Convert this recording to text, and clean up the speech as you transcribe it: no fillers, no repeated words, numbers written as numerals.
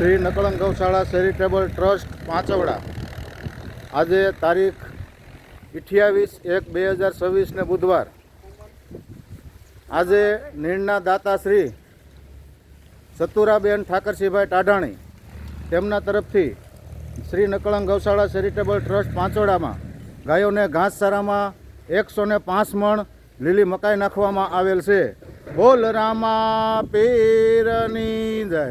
શ્રી નકળંગ ગૌશાળા charitable trust પાંચવડા આજે તારીખ 28/1/2026 ને બુધવાર આજે નીણના દાતા શ્રી સતુરાબેન ઠાકરસિંહભાઈ ટાઢાણી તેમના તરફથી શ્રી નકળંગ ગૌશાળા ચેરિટેબલ ટ્રસ્ટ પાંચવડામાં ગાયોને ઘાસચારામાં 105 મણ લીલી મકાઈ નાખવામાં આવેલ છે. બોલ રામા પીરની જય.